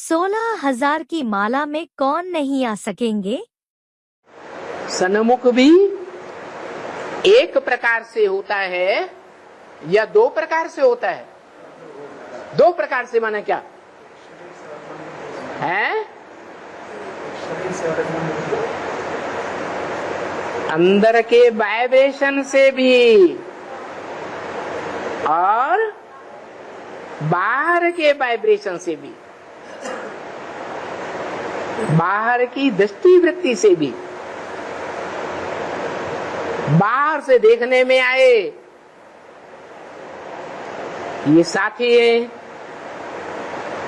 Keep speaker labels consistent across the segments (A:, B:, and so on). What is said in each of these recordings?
A: 16,000 की माला में कौन नहीं आ सकेंगे?
B: सन्मुख भी एक प्रकार से होता है या दो प्रकार से होता है? दो प्रकार से माने क्या है? अंदर के वाइब्रेशन से भी और बाहर के वाइब्रेशन से भी, बाहर की दृष्टि वृत्ति से भी। बाहर से देखने में आए ये साथी हैं,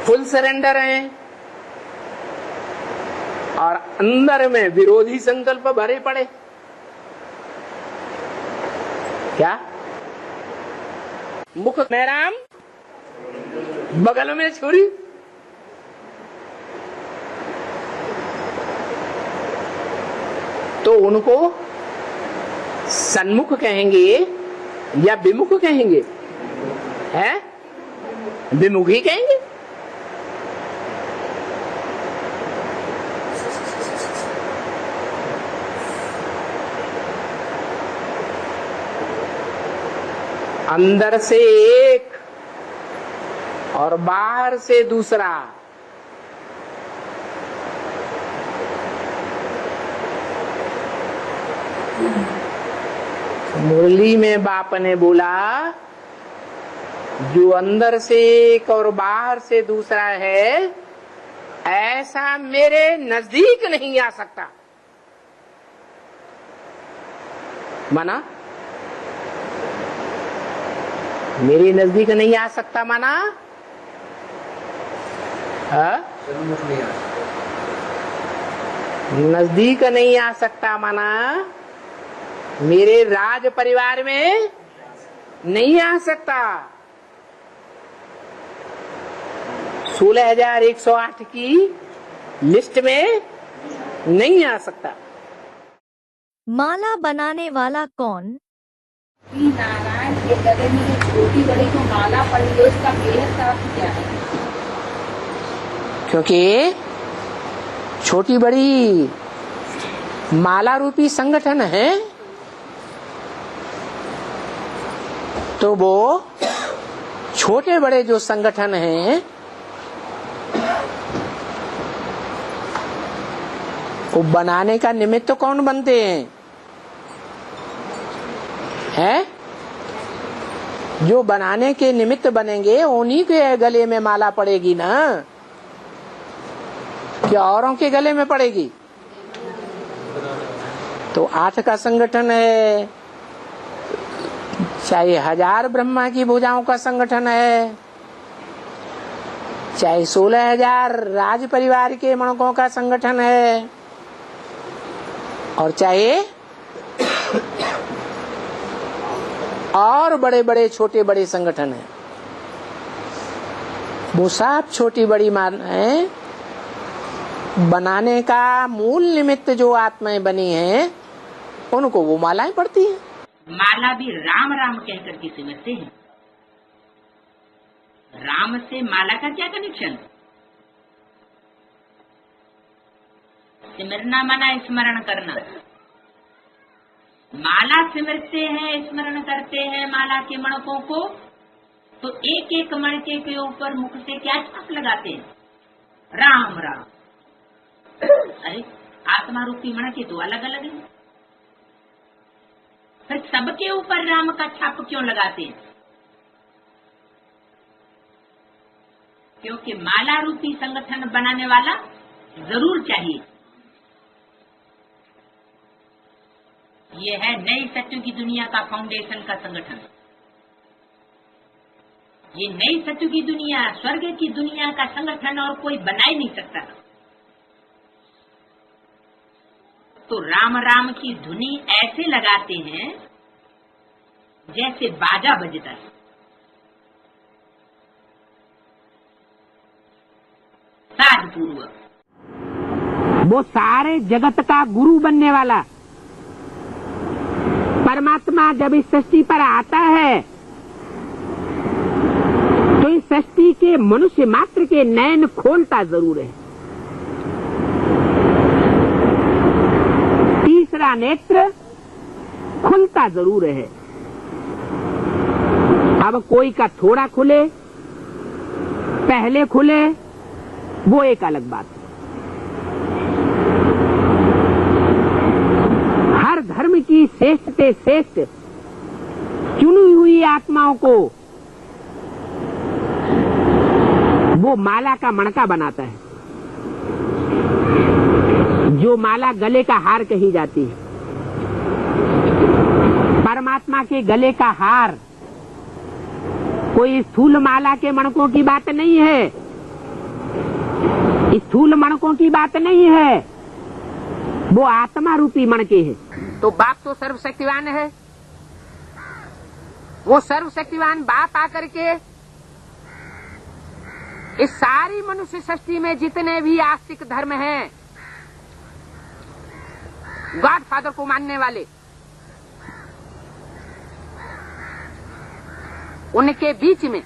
B: फुल सरेंडर हैं, और अंदर में विरोधी संकल्प भरे पड़े। क्या मुख में राम, बगल में छुरी। तो उनको सन्मुख कहेंगे या विमुख कहेंगे? हैं? विमुख ही कहेंगे। अंदर से एक और बाहर से दूसरा। मुरली में बाप ने बोला जो अंदर से एक और बाहर से दूसरा है, ऐसा मेरे नजदीक नहीं आ सकता। माना मेरे नजदीक नहीं आ सकता, माना नजदीक नहीं आ सकता, माना मेरे राज परिवार में नहीं आ सकता। 16,108 की लिस्ट में नहीं आ सकता।
A: माला बनाने वाला कौन?
C: नारायण के गले में जो छोटी बड़ी को माला पड़ी है, उसका बेहद अर्थ क्या है?
B: क्योंकि छोटी बड़ी माला रूपी संगठन है, तो वो छोटे बड़े जो संगठन हैं वो बनाने का निमित्त कौन बनते हैं? हैं? जो बनाने के निमित्त बनेंगे उन्हीं के गले में माला पड़ेगी ना, क्या औरों के गले में पड़ेगी? तो 8 का संगठन है, चाहे 1000 ब्रह्मा की भुजाओं का संगठन है, चाहे 16,000 राज परिवार के मणकों का संगठन है, और चाहे और बड़े बड़े छोटे बड़े संगठन है, वो सब छोटी बड़ी मान है। बनाने का मूल निमित्त जो आत्माएं बनी हैं, उनको वो मालाएं पड़ती हैं।
C: माला भी राम राम कह करके सिमरते हैं। राम से माला का क्या कनेक्शन? सिमरना माना स्मरण करना। माला सिमरते हैं, स्मरण करते हैं माला के मणकों को, तो एक एक मणके के ऊपर मुख से क्या छाप लगाते हैं? राम राम। अरे आत्मा रूपी मणके तो अलग अलग है, फिर सबके ऊपर राम का छाप क्यों लगाते हैं? क्योंकि माला रूपी संगठन बनाने वाला जरूर चाहिए। ये है नई सत्यों की दुनिया का फाउंडेशन का संगठन। ये नई सत्यों की दुनिया, स्वर्ग की दुनिया का संगठन और कोई बना ही नहीं सकता। तो राम राम की धुनी ऐसे लगाते हैं जैसे बाजा बजता है। साधपूर्वक
B: वो सारे जगत का गुरु बनने वाला परमात्मा जब इस सृष्टि पर आता है तो ये सृष्टि के मनुष्य मात्र के नयन खोलता जरूर है। तीसरा नेत्र खुलता जरूर है। अब कोई का थोड़ा खुले, पहले खुले, वो एक अलग बात है। हर धर्म की श्रेष्ठ से श्रेष्ठ चुनी हुई आत्माओं को वो माला का मणका बनाता है, जो माला गले का हार कही जाती है। परमात्मा के गले का हार कोई स्थूल माला के मणकों की बात नहीं है, स्थूल मणकों की बात नहीं है, वो आत्मा रूपी मणके हैं। तो बाप तो सर्वशक्तिवान है, वो सर्वशक्तिवान बाप आकर के इस सारी मनुष्य सृष्टि में जितने भी आस्तिक धर्म हैं, गॉड फादर को मानने वाले, उनके बीच में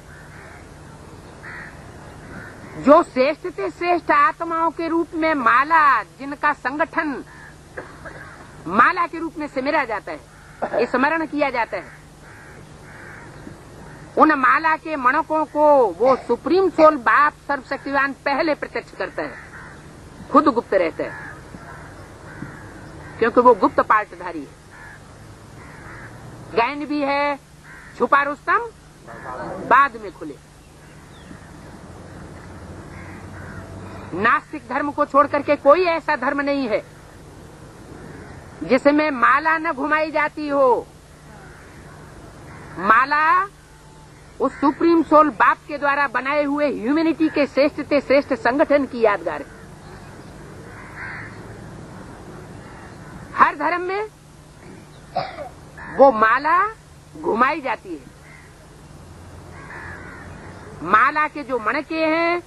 B: जो श्रेष्ठ से श्रेष्ठ आत्माओं के रूप में माला, जिनका संगठन माला के रूप में सिमरा जाता है, स्मरण किया जाता है, उन माला के मणकों को वो सुप्रीम सोल बाप सर्वशक्तिवान पहले प्रत्यक्ष करता है, खुद गुप्त रहता है, क्योंकि वो गुप्त पार्टधारी है। ज्ञान भी है, छुपा रुस्तम बाद में खुले। नास्तिक धर्म को छोड़ करके कोई ऐसा धर्म नहीं है जिसमें माला न घुमाई जाती हो। माला उस सुप्रीम सोल बाप के द्वारा बनाए हुए ह्यूमैनिटी के श्रेष्ठ से श्रेष्ठ संगठन की यादगार है। हर धर्म में वो माला घुमाई जाती है। माला के जो मणके हैं,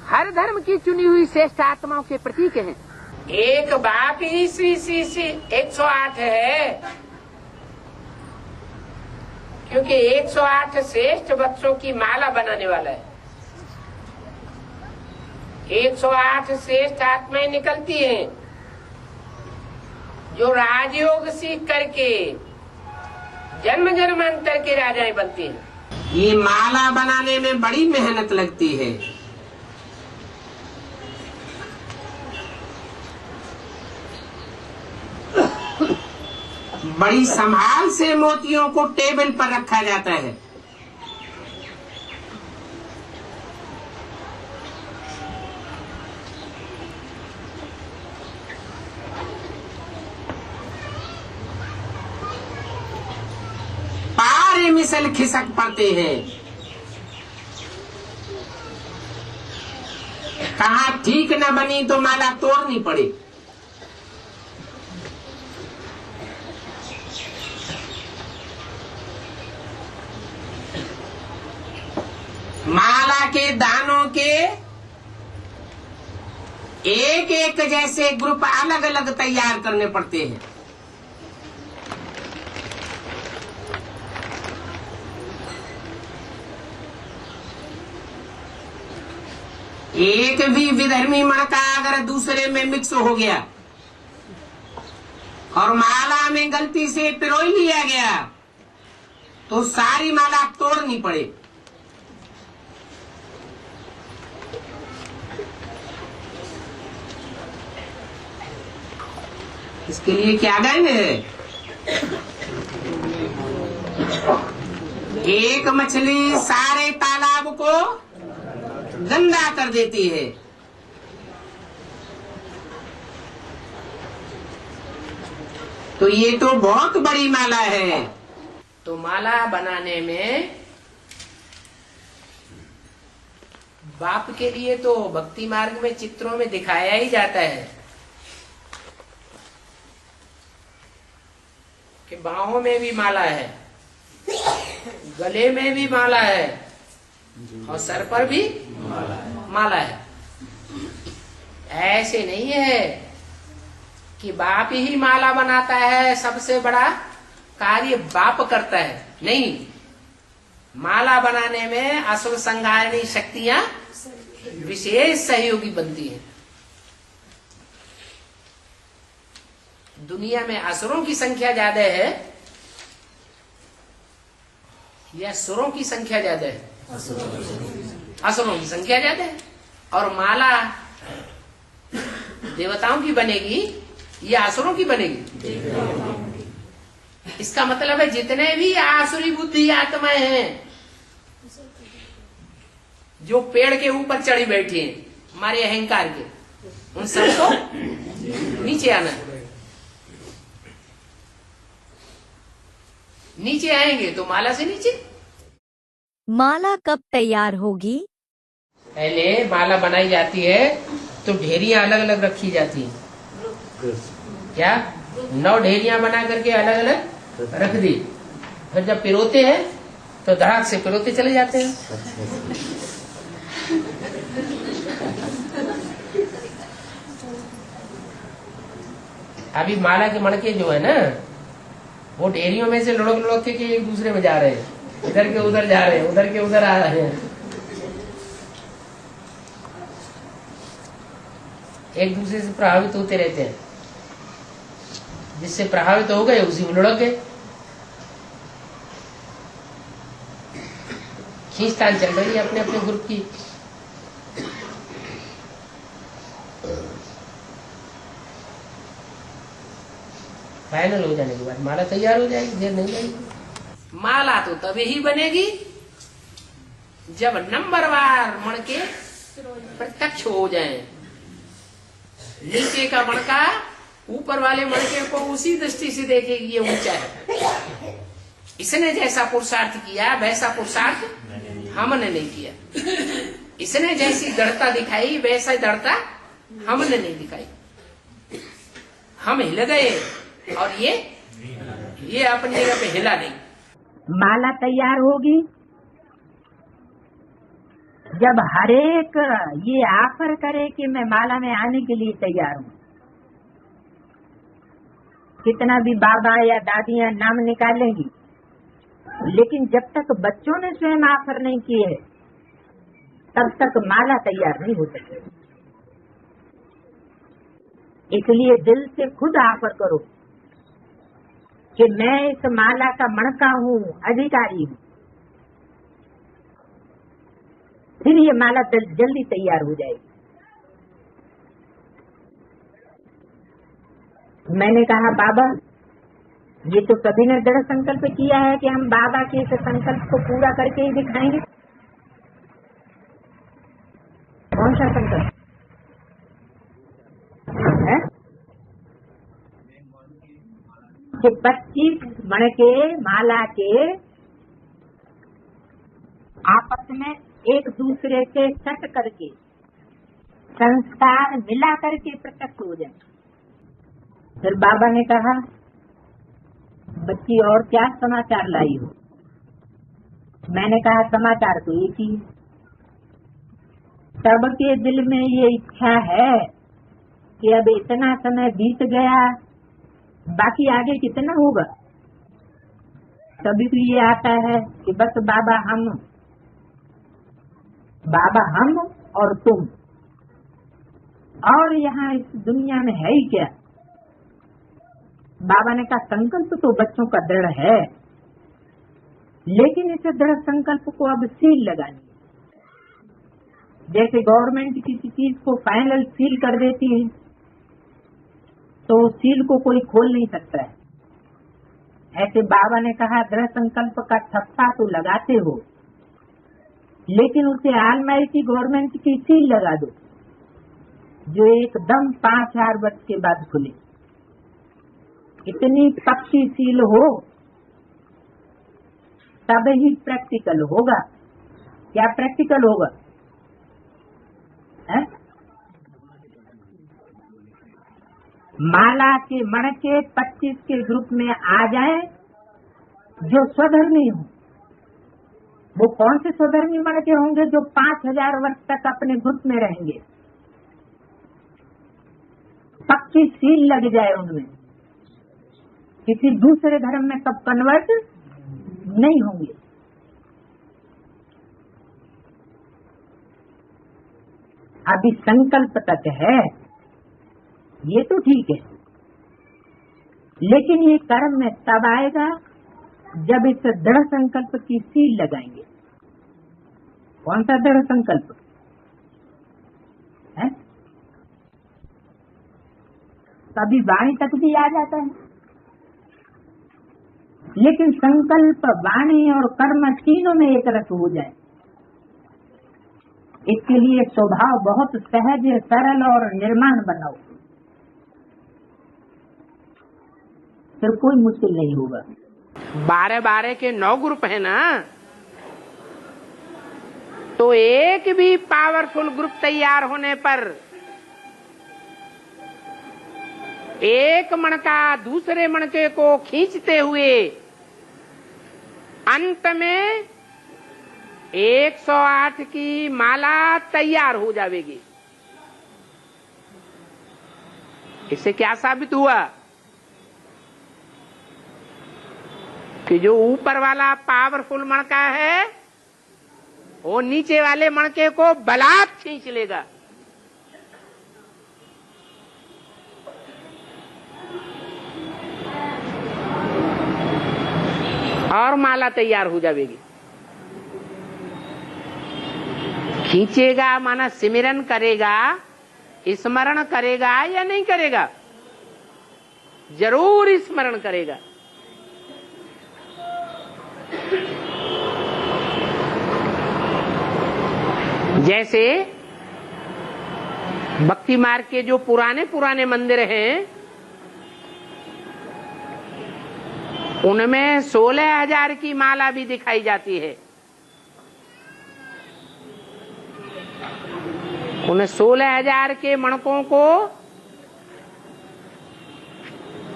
B: हर धर्म की चुनी हुई श्रेष्ठ आत्माओं के प्रतीक हैं। एक बाप ही श्री 108 है, क्योंकि 108 श्रेष्ठ बच्चों की माला बनाने वाला है। 108 श्रेष्ठ आत्माएं निकलती हैं जो राजयोग सीख करके जन्म जन्मांतर के राजाएं बनती हैं। ये माला बनाने में बड़ी मेहनत लगती है। बड़ी संभाल से मोतियों को टेबल पर रखा जाता है। पारे मिसल खिसक पड़ते हैं। कहाँ ठीक न बनी तो माला तोड़नी पड़े। माला के दानों के एक एक जैसे ग्रुप अलग अलग तैयार करने पड़ते हैं। एक भी विधर्मी मणका अगर दूसरे में मिक्स हो गया और माला में गलती से पिरोई लिया गया तो सारी माला तोड़नी पड़े। इसके लिए क्या गायन है? एक मछली सारे तालाब को गंदा कर देती है। तो ये तो बहुत बड़ी माला है। तो माला बनाने में बाप के लिए तो भक्ति मार्ग में चित्रों में दिखाया ही जाता है कि बाहों में भी माला है, गले में भी माला है और सर पर भी माला है। ऐसे नहीं है कि बाप ही माला बनाता है, सबसे बड़ा कार्य बाप करता है। नहीं, माला बनाने में असुर संहारिणी शक्तियां विशेष सहयोगी बनती हैं। दुनिया में असुरों की संख्या ज्यादा है या सुरों की संख्या ज्यादा है? असुरों की संख्या ज्यादा है। और माला देवताओं की बनेगी या असुरों की बनेगी? इसका मतलब है जितने भी आसुरी बुद्धि आत्माएं हैं जो पेड़ के ऊपर चढ़ी बैठी हैं हमारे अहंकार के, उन सबको नीचे आना है। नीचे आएंगे तो माला से नीचे।
A: माला कब तैयार होगी?
B: पहले माला बनाई जाती है तो ढेरियां अलग अलग रखी जाती हैं। क्या 9 ढेरियां बना करके अलग अलग रख दी, फिर जब पिरोते हैं तो धड़ाक से पिरोते चले जाते हैं। अभी माला के मणके जो है ना, वो ढेरियों में से लुढ़क लुढ़क के एक दूसरे में जा रहे हैं, इधर के उधर जा रहे हैं, उधर के उधर आ रहे हैं, एक दूसरे से प्रभावित होते रहते हैं। जिससे प्रभावित हो गए उसी में लुढ़क गए। खींचतान चल रही है अपने अपने ग्रुप की। फाइनल हो जाने के बाद माला तैयार हो जाएगी, देर नहीं लगेगी। माला तो तभी ही बनेगी जब नंबरवार मणके प्रत्यक्ष हो जाएं। नीचे का मणका ऊपर वाले मणके को उसी दृष्टि से देखेगी ये ऊंचा है। इसने जैसा पुरुषार्थ किया वैसा पुरुषार्थ हमने नहीं किया। इसने जैसी दृढ़ता दिखाई वैसा दृढ़ता हमने नहीं दिखाई। हम हिल गए और ये अपनी जगह पे हिला नहीं।
C: माला तैयार होगी जब हरेक ये ऑफर करे कि मैं माला में आने के लिए तैयार हूँ। कितना भी बाबा या दादियां नाम निकालेंगी, लेकिन जब तक बच्चों ने स्वयं ऑफर नहीं किए तब तक माला तैयार नहीं हो सकती। इसलिए दिल से खुद ऑफर करो कि मैं इस माला का मणका हूँ, अधिकारी हूँ। फिर ये माला जल्दी तैयार हो जाएगी। मैंने कहा बाबा ये तो सभी ने दृढ़ संकल्प किया है कि हम बाबा के इस संकल्प को पूरा करके ही दिखाएंगे। कौन सा संकल्प है? कि 25 मणके माला के आपस में एक दूसरे से सट करके संस्कार मिला करके प्रत्यक्ष हो जाए। फिर बाबा ने कहा बच्ची और क्या समाचार लाई हो? मैंने कहा समाचार तो एक ही है, सबके दिल में ये इच्छा है कि अब इतना समय बीत गया, बाकी आगे कितना होगा। सभी को ये आता है कि बस बाबा हम और तुम, और यहाँ इस दुनिया में है ही क्या। बाबा ने कहा संकल्प तो बच्चों का दृढ़ है, लेकिन इस दृढ़ संकल्प को अब सील लगानी है। जैसे गवर्नमेंट किसी चीज को फाइनल सील कर देती है तो सील को कोई खोल नहीं सकता है, ऐसे बाबा ने कहा दृढ़ संकल्प का ठप्पा तो लगाते हो, लेकिन उसे ऑलमाइटी गवर्नमेंट की सील लगा दो जो एकदम 5000 वर्ष के बाद खुले। इतनी पक्की सील हो तब ही प्रैक्टिकल होगा। क्या प्रैक्टिकल होगा है? माला के मणके 25 के ग्रुप में आ जाए जो स्वधर्मी हो। वो कौन से स्वधर्मी मणके होंगे? जो 5000 वर्ष तक अपने ग्रुप में रहेंगे। पक्की सील लग जाए उनमें, किसी दूसरे धर्म में कब कन्वर्ट नहीं होंगे। अभी संकल्प तक है, ये तो ठीक है, लेकिन ये कर्म में तब आएगा जब इस दृढ़ संकल्प की सील लगाएंगे। कौन सा दृढ़ संकल्प है? तभी वाणी तक भी आ जाता है। लेकिन संकल्प, वाणी और कर्म तीनों में एक रस हो जाए, इसके लिए स्वभाव बहुत सहज, सरल और निर्माण बनाओ, फिर कोई मुश्किल नहीं होगा।
B: 12 के 9 ग्रुप है ना, तो एक भी पावरफुल ग्रुप तैयार होने पर एक मणका दूसरे मणके को खींचते हुए अंत में 108 की माला तैयार हो जाएगी। इससे क्या साबित हुआ कि जो ऊपर वाला पावरफुल मणका है वो नीचे वाले मणके को बलात् खींच लेगा। और माला तैयार हो जाएगी। खींचेगा माना सिमरन करेगा, स्मरण करेगा या नहीं करेगा? जरूर स्मरण करेगा। जैसे भक्ति मार्ग के जो पुराने मंदिर हैं, उनमें 16,000 की माला भी दिखाई जाती है। उन 16,000 के मणकों को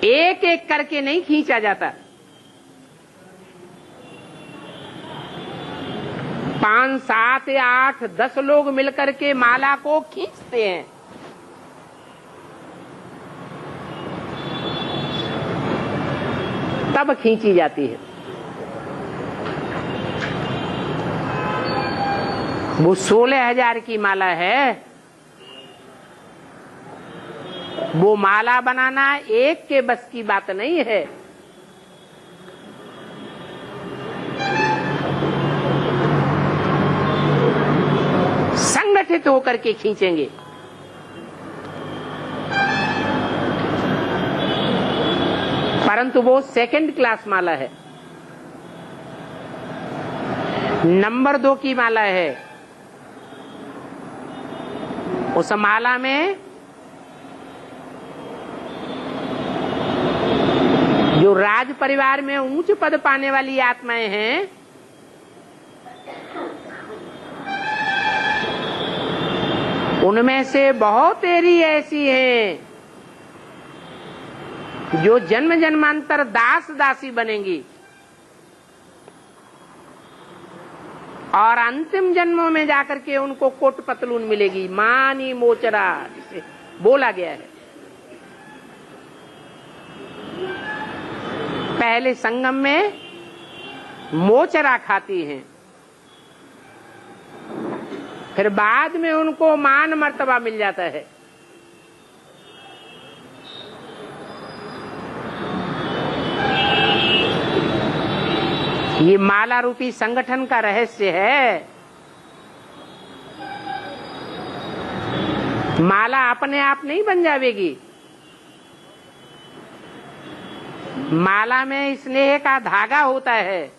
B: एक एक करके नहीं खींचा जाता, 5, 7, 8, 10 लोग मिलकर के माला को खींचते हैं। तब खींची जाती है। वो 16,000 की माला है। वो माला बनाना एक के बस की बात नहीं है। संगठित होकर के खींचेंगे। परंतु वो सेकंड क्लास माला है, नंबर 2 की माला है। उस माला में जो राज परिवार में ऊंच पद पाने वाली आत्माएं हैं, उनमें से बहुत एरी ऐसी हैं जो जन्म जन्मांतर दास दासी बनेंगी और अंतिम जन्मों में जाकर के उनको कोट पतलून मिलेगी, मानी मोचरा जिसे बोला गया है। पहले संगम में मोचरा खाती हैं, फिर बाद में उनको मान मर्तबा मिल जाता है। ये माला रूपी संगठन का रहस्य है। माला अपने आप नहीं बन जाएगी। माला में स्नेह का धागा होता है।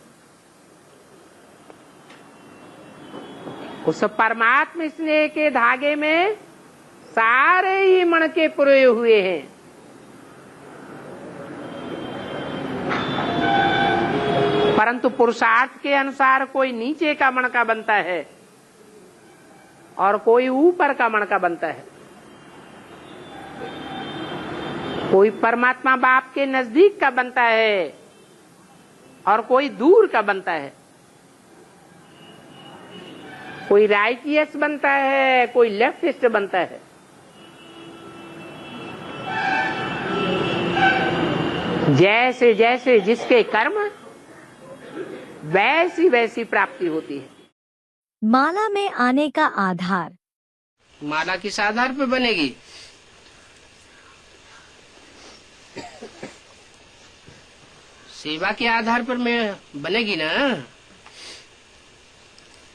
B: उस परमात्म स्नेह के धागे में सारे ही मणके पुरे हुए हैं। परंतु पुरुषार्थ के अनुसार कोई नीचे का मणका बनता है और कोई ऊपर का मणका बनता है। कोई परमात्मा बाप के नजदीक का बनता है और कोई दूर का बनता है। कोई राइटियस बनता है, कोई लेफ्टिस्ट बनता है। जैसे जैसे जिसके कर्म वैसी वैसी प्राप्ति होती है।
A: माला में आने का आधार।
B: माला किस आधार पर बनेगी? सेवा के आधार पर में बनेगी ना।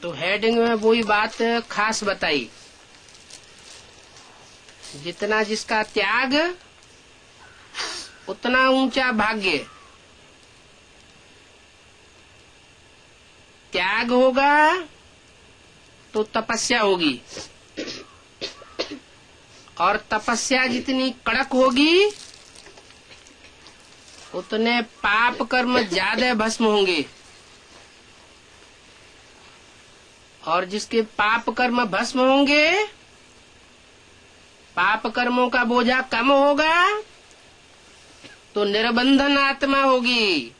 B: तो हेडिंग में वही बात खास बताई, जितना जिसका त्याग उतना ऊंचा भाग्य। त्याग होगा तो तपस्या होगी, और तपस्या जितनी कड़क होगी उतने पाप कर्म ज्यादा भस्म होंगे, और जिसके पाप कर्म भस्म होंगे, पाप कर्मों का बोझा कम होगा तो निर्बंधन आत्मा होगी,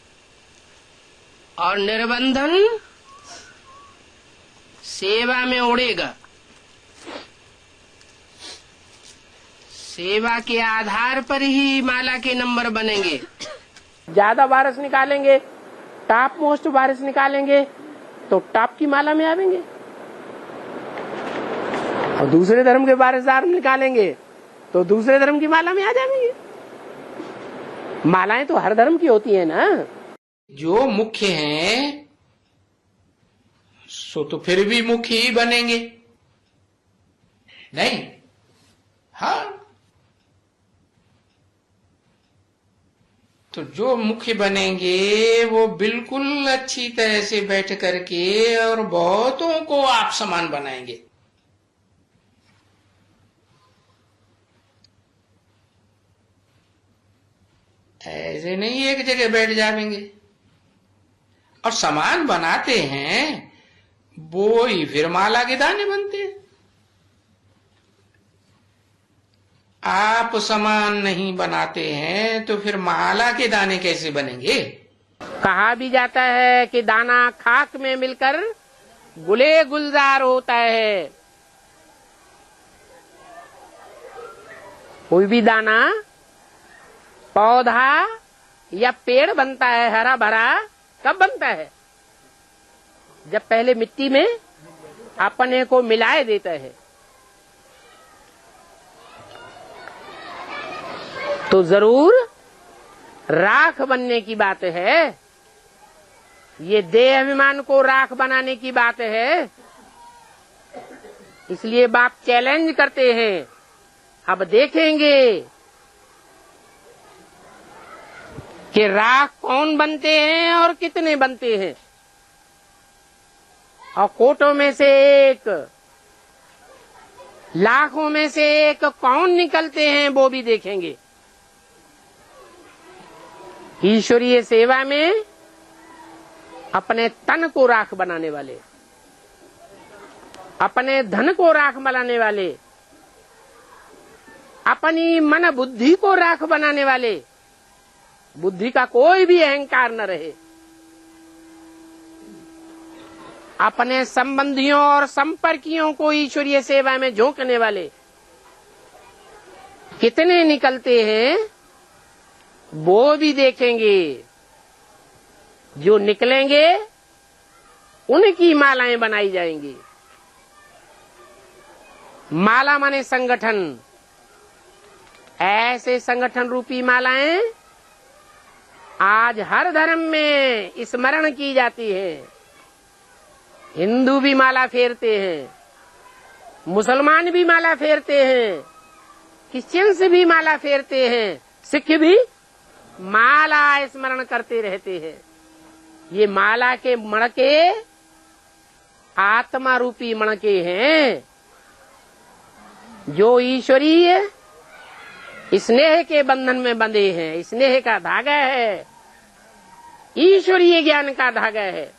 B: और निर्बंधन सेवा में उड़ेगा। सेवा के आधार पर ही माला के नंबर बनेंगे। ज्यादा वारस निकालेंगे, टॉप मोस्ट वारस निकालेंगे तो टॉप की माला में आवेंगे, और दूसरे धर्म के वारसदार निकालेंगे तो दूसरे धर्म की माला में आ जाएंगे। मालाएं तो हर धर्म की होती है ना।
D: जो मुख्य हैं सो तो फिर भी मुख्य ही बनेंगे, नहीं? हाँ, तो जो मुख्य बनेंगे वो बिल्कुल अच्छी तरह से बैठ करके और बहुतों को आप समान बनाएंगे। ऐसे नहीं एक जगह बैठ जाएंगे। और समान बनाते हैं वो ही फिर माला के दाने बनते हैं। आप समान नहीं बनाते हैं तो फिर माला के दाने कैसे बनेंगे?
B: कहा भी जाता है कि दाना खाक में मिलकर गुले गुलजार होता है। कोई भी दाना पौधा या पेड़ बनता है हरा भरा, कब बनता है? जब पहले मिट्टी में अपने को मिलाए देता है। तो जरूर राख बनने की बात है, ये देह अभिमान को राख बनाने की बात है। इसलिए बाप चैलेंज करते हैं, अब देखेंगे कि राख कौन बनते हैं और कितने बनते हैं, और कोटों में से एक, लाखों में से एक कौन निकलते हैं वो भी देखेंगे। ईश्वरीय सेवा में अपने तन को राख बनाने वाले, अपने धन को राख बनाने वाले, अपनी मन बुद्धि को राख बनाने वाले, बुद्धि का कोई भी अहंकार न रहे, अपने संबंधियों और संपर्कियों को ईश्वरीय सेवा में झोंकने वाले कितने निकलते हैं वो भी देखेंगे। जो निकलेंगे उनकी मालाएं बनाई जाएंगी। माला माने संगठन, ऐसे संगठन रूपी मालाएं आज हर धर्म में स्मरण की जाती है। हिंदू भी माला फेरते हैं, मुसलमान भी माला फेरते हैं, क्रिश्चियंस भी माला फेरते हैं, सिख भी माला स्मरण करते रहते हैं। ये माला के मणके आत्मा रूपी मणके हैं, जो ईश्वरीय स्नेह के बंधन में बंधे हैं। स्नेह का धागा है, ईश्वरीय ज्ञान का धागा है।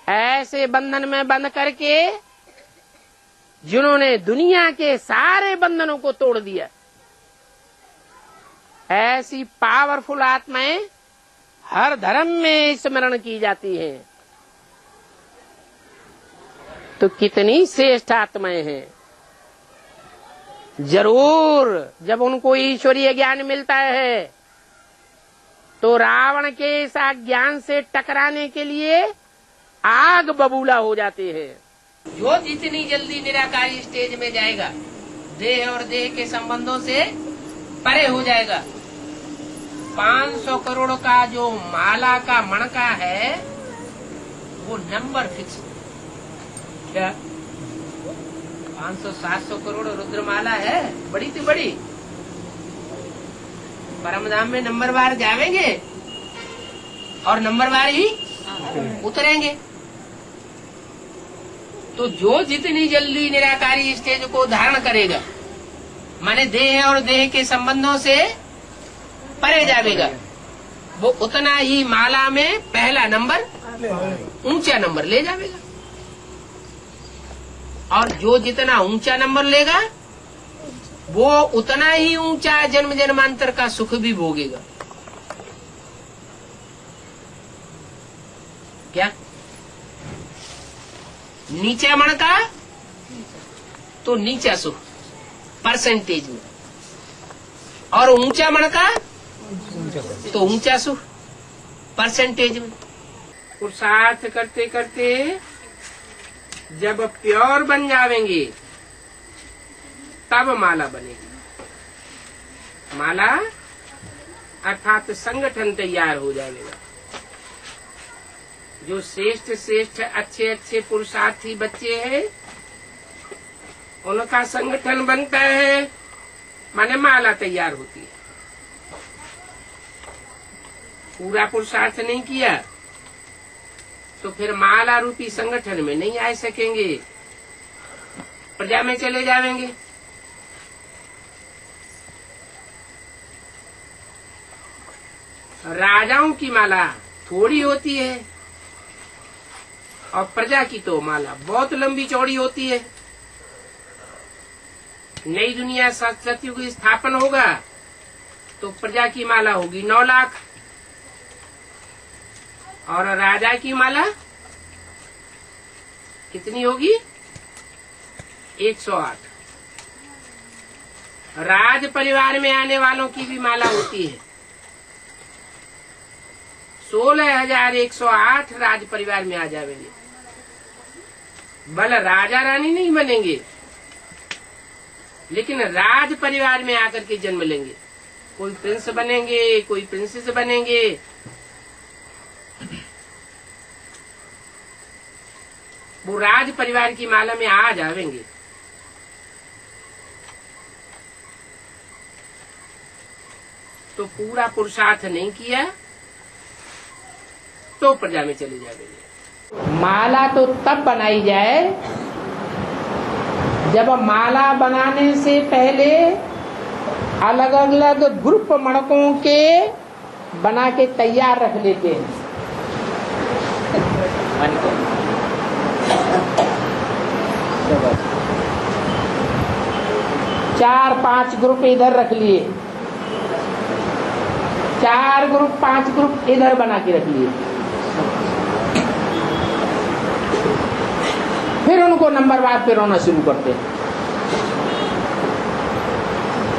B: ऐसे बंधन में बंध करके जिन्होंने दुनिया के सारे बंधनों को तोड़ दिया, ऐसी पावरफुल आत्माएं हर धर्म में स्मरण की जाती हैं। तो कितनी श्रेष्ठ आत्माएं हैं। जरूर जब उनको ईश्वरीय ज्ञान मिलता है तो रावण के इस ज्ञान से टकराने के लिए आग बबूला हो जाते हैं। जो जितनी जल्दी निराकारी स्टेज में जाएगा, देह और देह के संबंधों से परे हो जाएगा। 500 करोड़ का जो माला का मणका है वो नंबर फिक्स। क्या 500-700 करोड़ रुद्रमाला है, बड़ी से बड़ी। परमधाम में नंबरवार जावेंगे और नंबरवार ही उतरेंगे। तो जो जितनी जल्दी निराकारी स्टेज को धारण करेगा, माने देह और देह के संबंधों से परे जावेगा, वो उतना ही माला में पहला नंबर, ऊंचा नंबर ले जावेगा। और जो जितना ऊंचा नंबर लेगा वो उतना ही ऊंचा जन्म जन्मांतर का सुख भी भोगेगा। क्या नीचा मणका तो नीचा सुख परसेंटेज में, और ऊंचा मणका तो ऊंचा सुख परसेंटेज में। पुरुषार्थ करते करते जब प्योर बन जावेंगे तब माला बनेगी। माला अर्थात संगठन तैयार हो जाएगा। जो श्रेष्ठ श्रेष्ठ अच्छे अच्छे पुरुषार्थी बच्चे हैं उनका संगठन बनता है, माने माला तैयार होती है। पूरा पुरुषार्थ नहीं किया तो फिर माला रूपी संगठन में नहीं आ सकेंगे, प्रजा में चले जाएंगे। राजाओं की माला थोड़ी होती है और प्रजा की तो माला बहुत लंबी चौड़ी होती है। नई दुनिया सतयुग स्थापन होगा तो प्रजा की माला होगी 9 लाख और राजा की माला कितनी होगी? 108। राज परिवार में आने वालों की भी माला होती है। 16,108 राज परिवार में आ जाएंगे। बल राजा रानी नहीं बनेंगे लेकिन राज परिवार में आकर के जन्म लेंगे। कोई प्रिंस बनेंगे, कोई प्रिंसेस बनेंगे। वो राज परिवार की माला में आ जाएंगे। तो पूरा पुरुषार्थ नहीं किया तो प्रजा में चले जाएंगे। माला तो तब बनाई जाए जब माला बनाने से पहले अलग अलग ग्रुप मणकों के बना के तैयार रख लेते हैं। 4-5 ग्रुप इधर रख लिए, 4 ग्रुप 5 ग्रुप इधर बना के रख लिए। फिर उनको नंबरवार पे रोना शुरू करते हैं।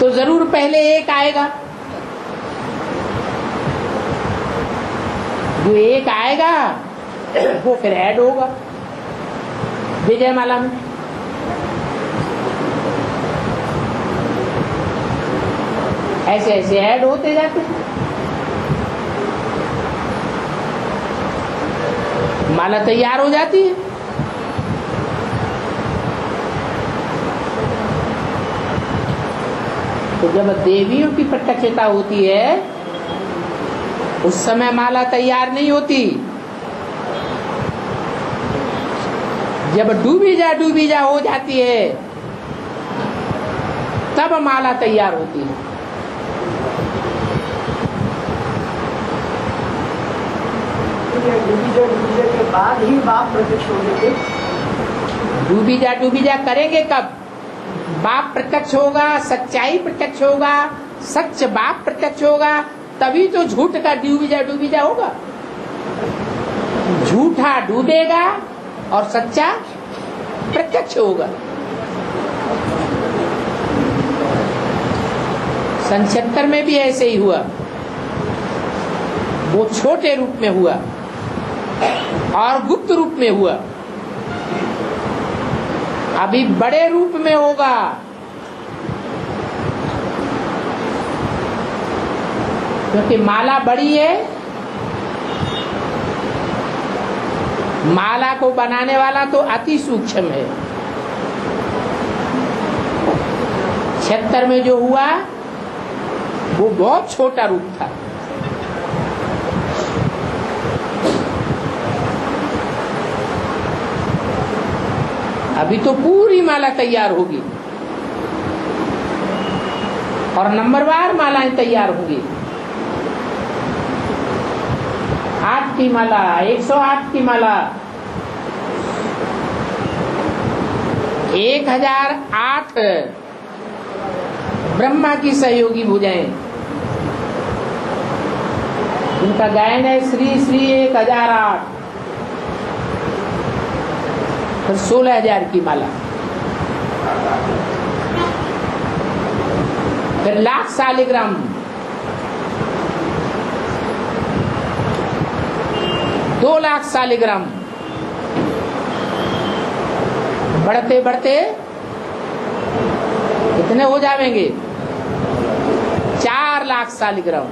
B: तो जरूर पहले एक आएगा, जो एक आएगा वो फिर ऐड होगा विजयमाला में। ऐसे ऐसे ऐड होते जाते हैं। माला तैयार हो जाती है। तो जब देवियों की प्रत्यक्षता होती है उस समय माला तैयार नहीं होती। जब डूबी जा हो जाती है तब माला तैयार होती है।
E: डूबी जा के बाद ही बाप प्रत्यक्ष होंगे।
B: डूबी जा करेंगे कब? बाप प्रत्यक्ष होगा, सच्चाई प्रत्यक्ष होगा, सच बाप प्रत्यक्ष होगा, तभी तो झूठ का डूबी जा होगा। झूठा डूबेगा और सच्चा प्रत्यक्ष होगा। सन 76 में भी ऐसे ही हुआ। वो छोटे रूप में हुआ और गुप्त रूप में हुआ। अभी बड़े रूप में होगा। क्योंकि माला बड़ी है, माला को बनाने वाला तो अति सूक्ष्म है। 76 में जो हुआ वो बहुत छोटा रूप था। अभी तो पूरी माला तैयार होगी और नंबरवार मालाएं तैयार होंगी। 8 की माला, 108 की माला, 1008 ब्रह्मा की सहयोगी भुजाएं। उनका गायन है श्री श्री 1008। फिर 16,000 की माला, फिर 1,00,000 शालिग्राम, दो 2,00,000 शालिग्राम, बढ़ते बढ़ते कितने हो जाएंगे? 4,00,000 शालिग्राम।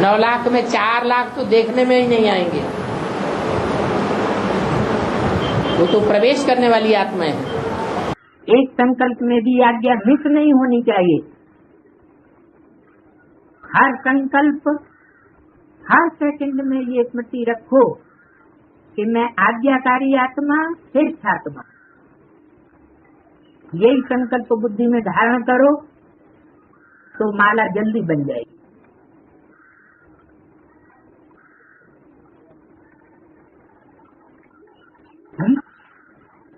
B: 9,00,000 में 4,00,000 तो देखने में ही नहीं आएंगे। वो तो प्रवेश करने वाली आत्मा है।
C: एक संकल्प में भी आज्ञा मिस नहीं होनी चाहिए। हर संकल्प, हर सेकंड में ये स्मृति रखो कि मैं आज्ञाकारी आत्मा, श्रेष्ठ आत्मा। यही संकल्प बुद्धि में धारण करो तो माला जल्दी बन जाएगी।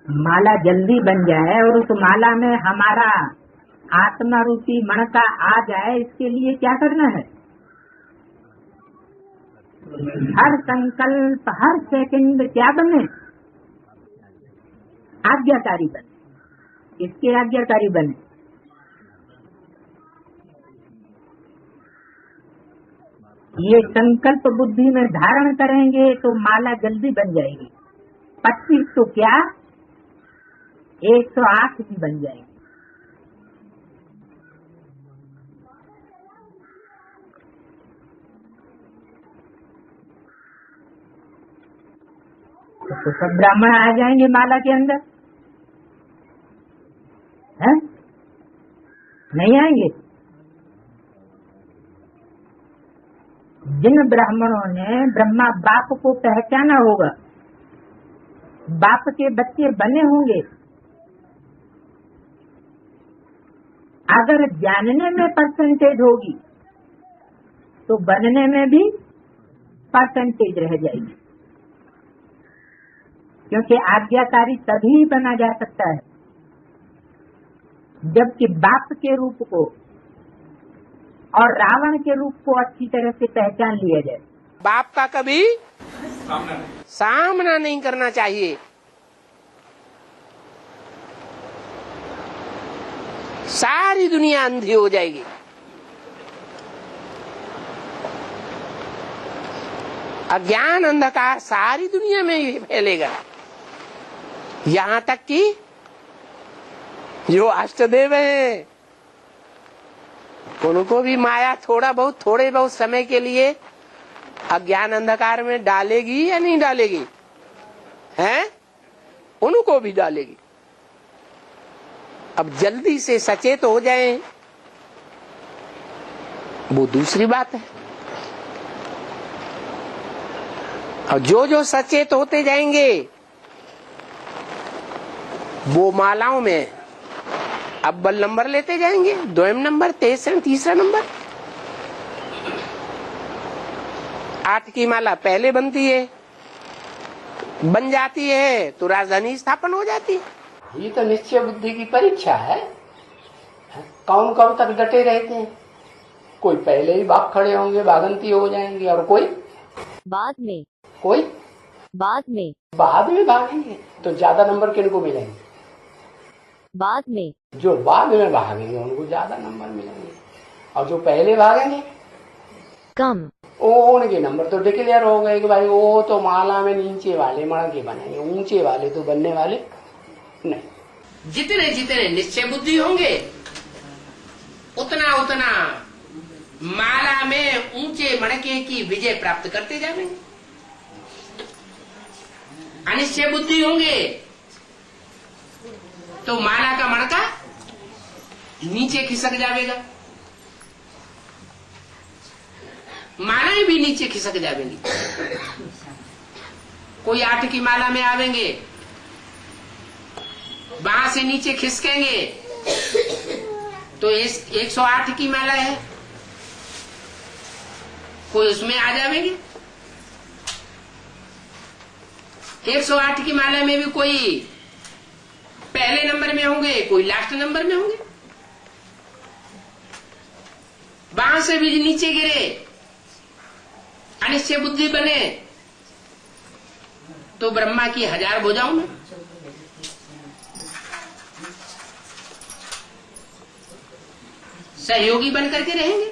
C: माला जल्दी बन जाए और उस माला में हमारा आत्मा रूपी मणका आ जाए, इसके लिए क्या करना है? हर संकल्प, हर सेकंड क्या बने? आज्ञाकारी बने। इसके आज्ञाकारी बने। ये संकल्प बुद्धि में धारण करेंगे तो माला जल्दी बन जाएगी। 25 तो क्या 108 भी बन जाएगी। तो सब ब्राह्मण आ जाएंगे माला के अंदर, हैं? नहीं आएंगे? जिन ब्राह्मणों ने ब्रह्मा बाप को पहचाना होगा, बाप के बच्चे बने होंगे, अगर जानने में परसेंटेज होगी तो बनने में भी परसेंटेज रह जाएगी। क्योंकि आज्ञाकारी तभी बना जा सकता है जबकि बाप के रूप को और रावण के रूप को अच्छी तरह से पहचान लिया जाए।
B: बाप का कभी सामना नहीं करना चाहिए। सारी दुनिया अंधी हो जाएगी। अज्ञान अंधकार सारी दुनिया में ही फैलेगा। यहाँ तक कि जो अष्टदेव हैं उनको भी माया थोड़े बहुत समय के लिए अज्ञान अंधकार में डालेगी या नहीं डालेगी? हैं? उनको भी डालेगी। अब जल्दी से सचेत हो जाएं वो दूसरी बात है। और जो सचेत होते जाएंगे वो मालाओं में अव्वल नंबर लेते जाएंगे, द्विम नंबर, तीसरा नंबर। 8 की माला पहले बनती है, बन जाती है तो राजधानी स्थापन हो जाती है। ये तो निश्चय बुद्धि की परीक्षा है। कौन कब तक डटे रहते हैं? कोई पहले ही बाप खड़े होंगे, बागंती हो जाएंगे, और कोई
A: बाद में,
B: कोई
A: बाद में
B: भागेंगे। तो ज्यादा नंबर किनको मिलेंगे?
A: बाद में
B: जो बाद में भागेंगे उनको ज्यादा नंबर मिलेंगे, और जो पहले भागेंगे
A: कम।
B: उनके नंबर तो डिक्लेयर हो गए कि भाई वो तो माला में नीचे वाले मणके बनेंगे, ऊंचे वाले तो बनने वाले नहीं। जितने जितने निश्चय बुद्धि होंगे उतना उतना माला में ऊंचे मणके की विजय प्राप्त करते जाएंगे। अनिश्चय बुद्धि होंगे तो माला का मणका नीचे खिसक जाएगा, मालाएं भी नीचे खिसक जाएंगी। कोई 8 की माला में आवेंगे, वहां से नीचे खिसकेंगे तो 108 की माला है, कोई उसमें आ जाएंगे। 108 की माला में भी कोई पहले नंबर में होंगे, कोई लास्ट नंबर में होंगे। वहां से भी नीचे गिरे, अनिश्चय बुद्धि बने तो ब्रह्मा की 1000 भुजाओं में। सहयोगी बन करके रहेंगे।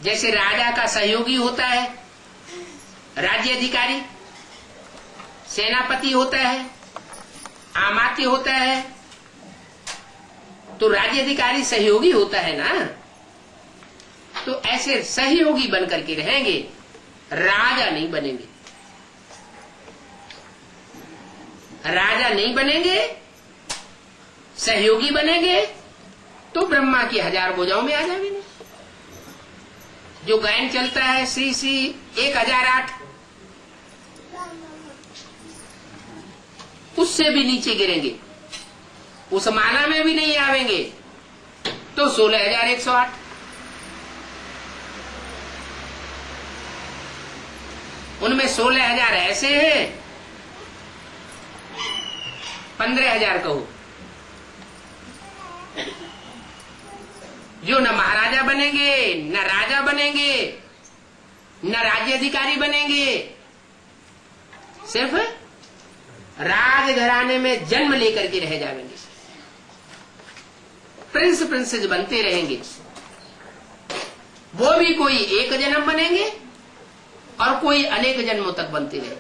B: जैसे राजा का सहयोगी होता है राज्य अधिकारी, सेनापति होता है, आमात्य होता है, तो राज्य अधिकारी सहयोगी होता है ना। तो ऐसे सहयोगी बन करके रहेंगे, राजा नहीं बनेंगे। राजा नहीं बनेंगे, सहयोगी बनेंगे तो ब्रह्मा की 1000 भुजाओं में आ जाएंगे। जो गायन चलता है श्री श्री 1008, उससे भी नीचे गिरेंगे, उस माला में भी नहीं आवेंगे तो 16108। उनमें 16000 ऐसे हैं, 15000 कहो, जो न महाराजा बनेंगे, न राजा बनेंगे, न राज्य अधिकारी बनेंगे, सिर्फ राजघराने में जन्म लेकर के रह जाएंगे। प्रिंस प्रिंसेस बनते रहेंगे। वो भी कोई एक जन्म बनेंगे और कोई अनेक जन्मों तक बनते रहेंगे।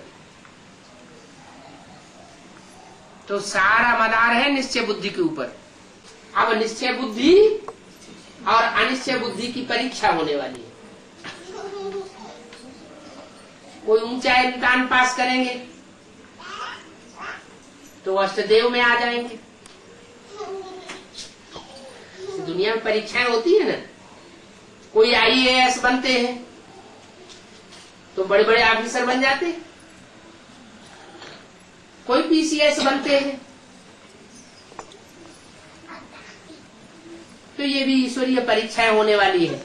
B: तो सारा मदार है निश्चय बुद्धि के ऊपर। अब निश्चय बुद्धि और अनिश्चय बुद्धि की परीक्षा होने वाली है। कोई ऊंचा इम्तिहान पास करेंगे तो अष्टदेव में आ जाएंगे। दुनिया में परीक्षाएं होती है ना, कोई IAS बनते हैं तो बड़े बड़े ऑफिसर बन जाते हैं, कोई PCS बनते हैं। तो ये भी ईश्वरीय परीक्षाएं होने वाली है।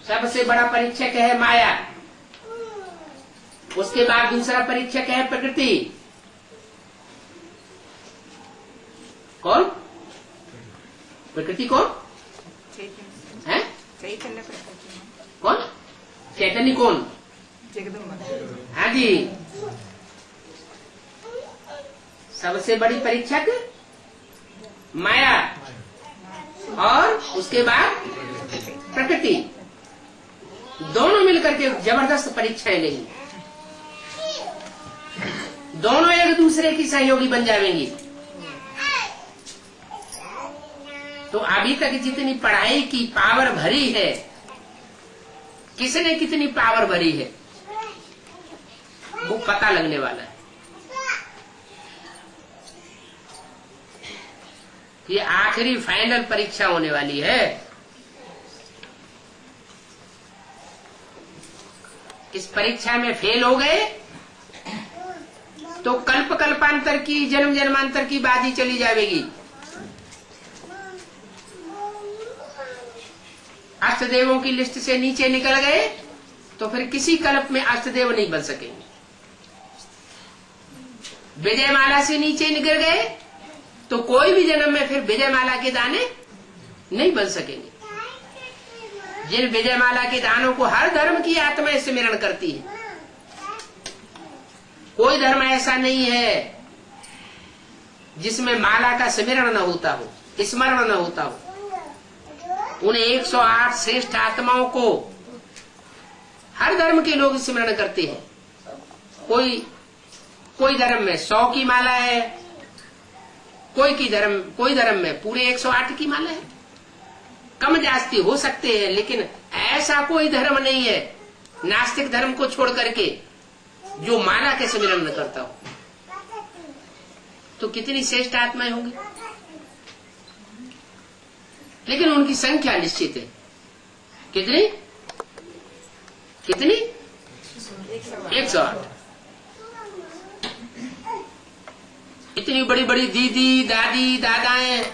B: सबसे बड़ा परीक्षक है माया, उसके बाद दूसरा परीक्षक है प्रकृति। कौन? प्रकृति कौन है? कौन? चैतन्य कौन? हाँ जी, सबसे बड़ी परीक्षक माया और उसके बाद प्रकृति। दोनों मिलकर के जबरदस्त परीक्षाएं लेंगी। दोनों एक दूसरे की सहयोगी बन जाएंगी। तो अभी तक जितनी पढ़ाई की पावर भरी है, किसने कितनी पावर भरी है वो पता लगने वाला है। ये आखिरी फाइनल परीक्षा होने वाली है। इस परीक्षा में फेल हो गए तो कल्प कल्पांतर की, जन्म जन्मांतर की बाजी चली जाएगी। अष्टदेवों की लिस्ट से नीचे निकल गए तो फिर किसी कल्प में अष्टदेव नहीं बन सकेंगे। विजयमाला से नीचे निकल गए तो कोई भी जन्म में फिर विजयमाला के दाने नहीं बन सकेंगे। जिन विजयमाला के दानों को हर धर्म की आत्मा स्मरण करती है, कोई धर्म ऐसा नहीं है जिसमें माला का स्मरण न होता हो, स्मरण न होता हो। उन 108 श्रेष्ठ आत्माओं को हर धर्म के लोग स्मरण करते हैं। कोई धर्म में 100 की माला है, कोई धर्म में पूरे 108 की माला है। कम जास्ती हो सकते हैं, लेकिन ऐसा कोई धर्म नहीं है नास्तिक धर्म को छोड़ करके जो माला के स्मरण न करता हो। तो कितनी श्रेष्ठ आत्माएं होंगी, लेकिन उनकी संख्या निश्चित है। कितनी 108। इतनी बड़ी बड़ी दीदी, दादी, दादाएं,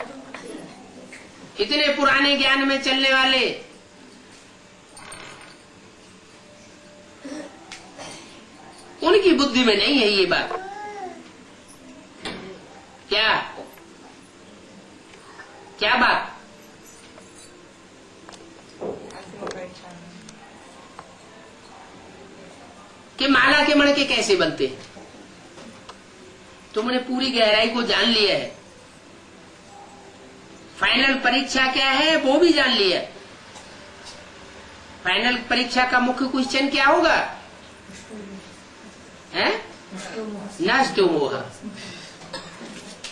B: इतने पुराने ज्ञान में चलने वाले, उनकी बुद्धि में नहीं है ये बात। क्या बात? कि माला के मणके कैसे बनते हैं। तुमने पूरी गहराई को जान लिया है, फाइनल परीक्षा क्या है वो भी जान लिया। फाइनल परीक्षा का मुख्य क्वेश्चन क्या होगा? नष्टो मोह।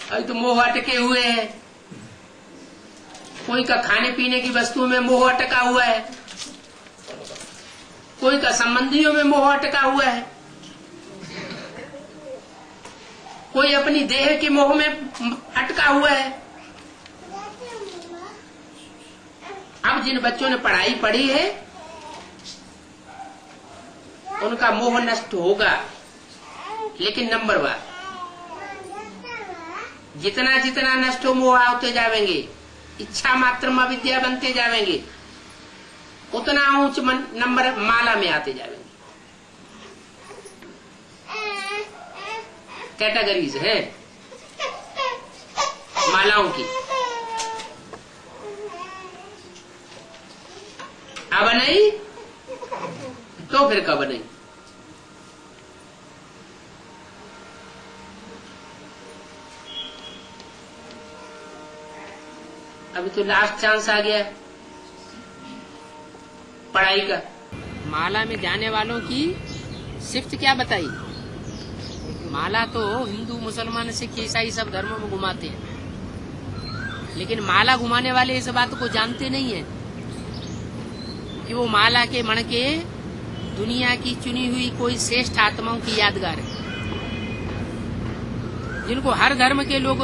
B: अभी तो मोह अटके हुए हैं। कोई का खाने पीने की वस्तुओं में मोह अटका हुआ है, कोई का संबंधियों में मोह अटका हुआ है, कोई अपनी देह के मोह में अटका हुआ है। अब जिन बच्चों ने पढ़ाई पढ़ी है उनका मोह नष्ट होगा, लेकिन नंबर 1 जितना जितना नष्ट हो मोह होते जाएंगे, इच्छा मात्र विद्या बनते जाएंगे, उतना ऊंच नंबर माला में आते जाएंगे। कैटेगरीज है मालाओं की। अब नहीं तो फिर कब नहीं। अभी तो लास्ट चांस आ गया पढ़ाई का। माला में जाने वालों की शिफ्ट क्या बताई? माला तो हिंदू, मुसलमान, सिख, ईसाई सब धर्मों में घुमाते हैं, लेकिन माला घुमाने वाले इस बात को जानते नहीं है कि वो माला के मणके दुनिया की चुनी हुई कोई श्रेष्ठ आत्माओं की यादगार है, जिनको हर धर्म के लोग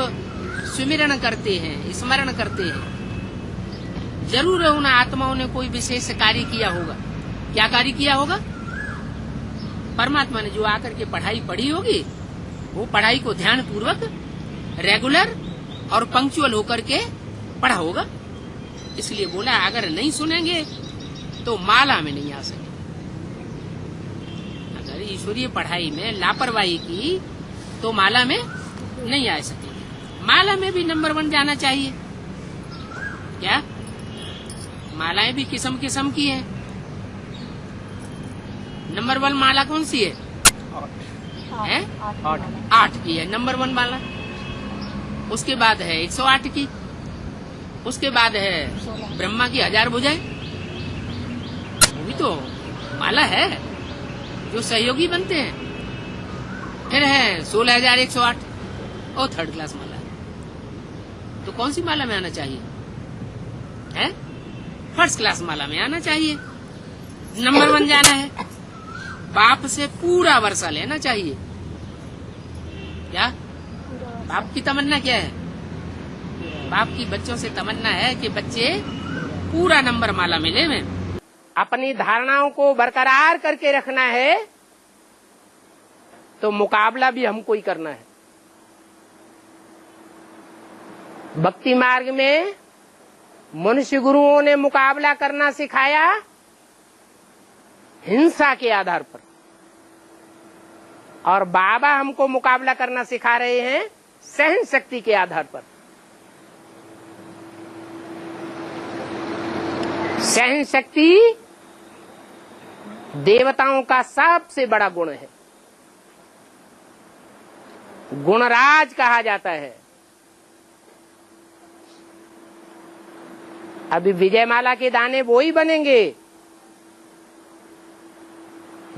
B: सुमिरन करते हैं, स्मरण करते हैं। जरूर उन आत्माओं ने कोई विशेष कार्य किया होगा। क्या कार्य किया होगा? परमात्मा ने जो आकर के पढ़ाई पढ़ी होगी, वो पढ़ाई को ध्यान पूर्वक, रेगुलर और पंक्चुअल होकर के पढ़ा होगा। इसलिए बोला अगर नहीं सुनेंगे तो माला में नहीं आ सके। अगर ईश्वरीय पढ़ाई में लापरवाही की तो माला में नहीं आ सके। माला में भी नंबर 1 जाना चाहिए। क्या? मालाएं भी किस्म किस्म की है। नंबर 1 माला कौन सी है? 8 की है नंबर 1 माला। उसके बाद है 108 की। उसके बाद है ब्रह्मा की 1000 भुजाएं। वो भी तो माला है जो सहयोगी बनते हैं। फिर है 16108 और 3rd क्लास माला। तो कौन सी माला में आना चाहिए? है 1st क्लास माला में आना चाहिए। नंबर 1 जाना है। बाप से पूरा वर्षा लेना चाहिए। क्या बाप की तमन्ना क्या है? बाप की बच्चों से तमन्ना है कि बच्चे पूरा नंबर माला में लें। अपनी धारणाओं को बरकरार करके रखना है तो मुकाबला भी हमको ही करना है। भक्ति मार्ग में मनुष्य गुरुओं ने मुकाबला करना सिखाया हिंसा के आधार पर, और बाबा हमको मुकाबला करना सिखा रहे हैं सहन शक्ति के आधार पर। सहन शक्ति देवताओं का सबसे बड़ा गुण है, गुणराज कहा जाता है। अभी विजयमाला के दाने वो ही बनेंगे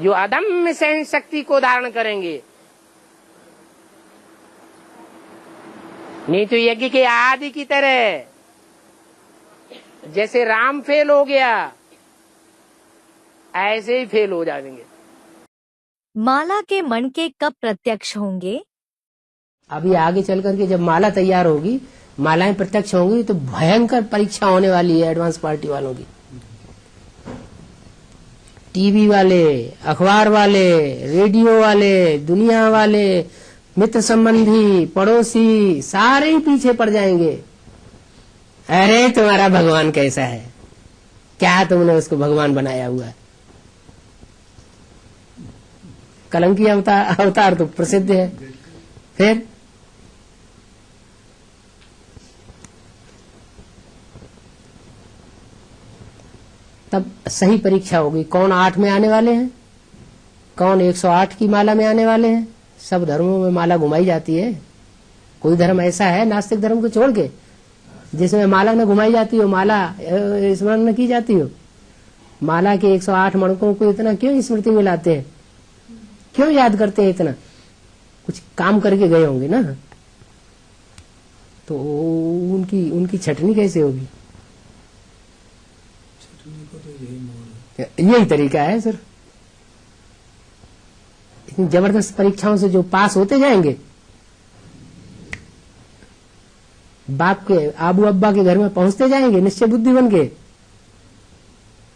B: जो अदम्य सहन शक्ति को धारण करेंगे। नहीं तो यज्ञ के आदि की तरह जैसे राम फेल हो गया ऐसे ही फेल हो जाएंगे।
A: माला के मणके कब प्रत्यक्ष होंगे?
B: अभी आगे चल करके जब माला तैयार होगी, मालाएं प्रत्यक्ष होंगी तो भयंकर परीक्षा होने वाली है एडवांस पार्टी वालों की। टीवी वाले, अखबार वाले, रेडियो वाले, दुनिया वाले, मित्र संबंधी, पड़ोसी सारे ही पीछे पड़ जाएंगे। अरे तुम्हारा भगवान कैसा है, क्या तुमने उसको भगवान बनाया हुआ है। कलंकी अवतार तो प्रसिद्ध है। फिर तब सही परीक्षा होगी, कौन 8 में आने वाले हैं, कौन 108 की माला में आने वाले हैं। सब धर्मों में माला घुमाई जाती है। कोई धर्म ऐसा है नास्तिक धर्म को छोड़ के जिसमें माला न घुमाई जाती हो, माला स्मरण न की जाती हो। माला के 108 मणकों को इतना क्यों स्मृति में लाते हैं, क्यों याद करते हैं इतना? कुछ काम करके गए होंगे ना, तो उनकी छटनी कैसे होगी? यही तरीका है सर। इतनी जबरदस्त परीक्षाओं से जो पास होते जाएंगे, बाप के आबू अब्बा के घर में पहुंचते जाएंगे निश्चय बुद्धि बन के,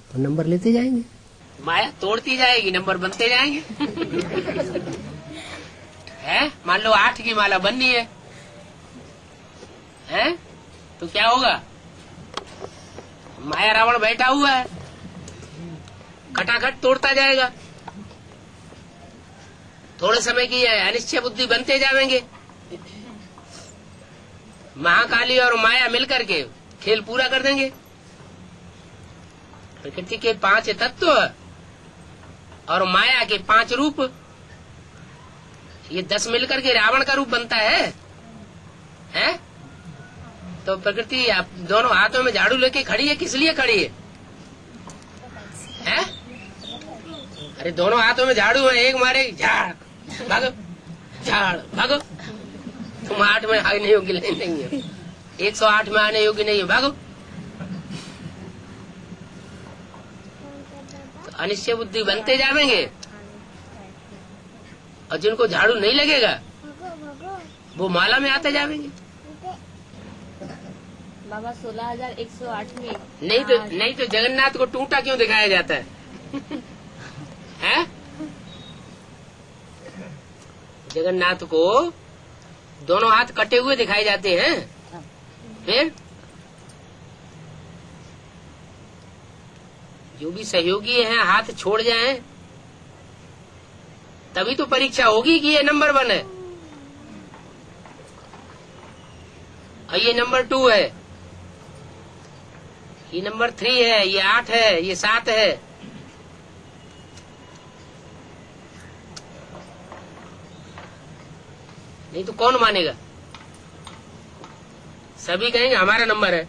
B: और नंबर लेते जाएंगे।
F: माया तोड़ती जाएगी, नंबर बनते जाएंगे। है मान लो 8 की माला बननी है तो क्या होगा? माया रावण बैठा हुआ है, खटाखट तोड़ता जाएगा। थोड़े समय की अनिश्चय बुद्धि बनते जाएंगे। महाकाली और माया मिलकर के खेल पूरा कर देंगे। प्रकृति के 5 तत्व और माया के 5 रूप, ये 10 मिलकर के रावण का रूप बनता है। तो प्रकृति दोनों हाथों में झाड़ू लेके खड़ी है, किस लिए खड़ी है? अरे दोनों हाथों में झाड़ू है, एक मारे झाड़ भागो, झाड़ भागो। तुम 8 में आने योग्य नहीं हो, 108 में आने योग्य नहीं हो, भागो। तो अनिश्चय बुद्धि बनते जाएंगे, और जिनको झाड़ू नहीं लगेगा वो माला में आते जाएंगे।
A: बाबा 16,108 में
F: नहीं तो जगन्नाथ को टूटा क्यों दिखाया जाता है? हैं? जगन्नाथ को दोनों हाथ कटे हुए दिखाए जाते हैं। फिर जो भी सहयोगी हैं हाथ छोड़ जाएं, तभी तो परीक्षा होगी कि ये नंबर 1 है और ये नंबर 2 है, ये नंबर 3 है, ये 8 है, ये 7 है। नहीं तो कौन मानेगा? सभी कहेंगे हमारा नंबर है।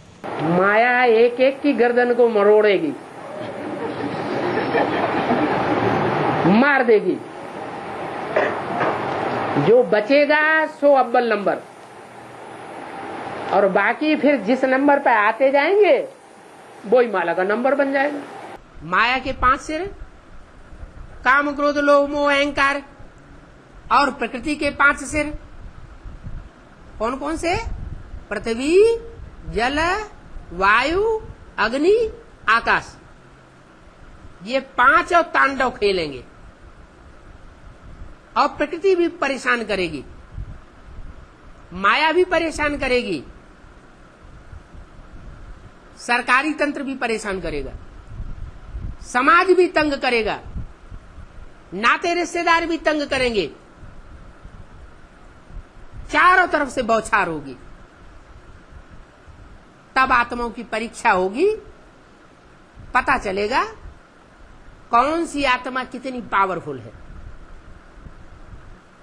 B: माया एक एक की गर्दन को मरोड़ेगी, मार देगी। जो बचेगा सो अव्वल नंबर, और बाकी फिर जिस नंबर पे आते जाएंगे वो ही माला का नंबर बन जाएगा।
F: माया के 5 सिर, काम क्रोध लोभ मोह अहंकार, और प्रकृति के 5 सिर। कौन कौन से? पृथ्वी, जल, वायु, अग्नि, आकाश। ये 5 और तांडव खेलेंगे, और प्रकृति भी परेशान करेगी, माया भी परेशान करेगी, सरकारी तंत्र भी परेशान करेगा, समाज भी तंग करेगा, नाते रिश्तेदार भी तंग करेंगे। चारों तरफ से बौछार होगी। तब आत्माओं की परीक्षा होगी, पता चलेगा कौन सी आत्मा कितनी पावरफुल है,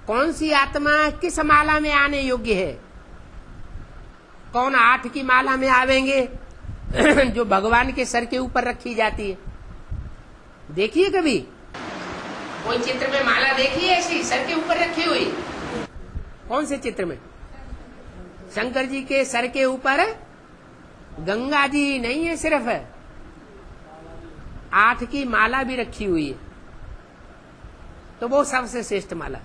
F: कौन सी आत्मा किस माला में आने योग्य है। कौन 8 की माला में आवेंगे, जो भगवान के सर के ऊपर रखी जाती है, देखिए कभी
B: कोई चित्र में माला देखी है ऐसी सर के ऊपर रखी हुई?
F: कौन से चित्र में? शंकर जी के सर के ऊपर गंगा जी नहीं है, सिर्फ 8 की माला भी रखी हुई है। तो वो सबसे श्रेष्ठ माला,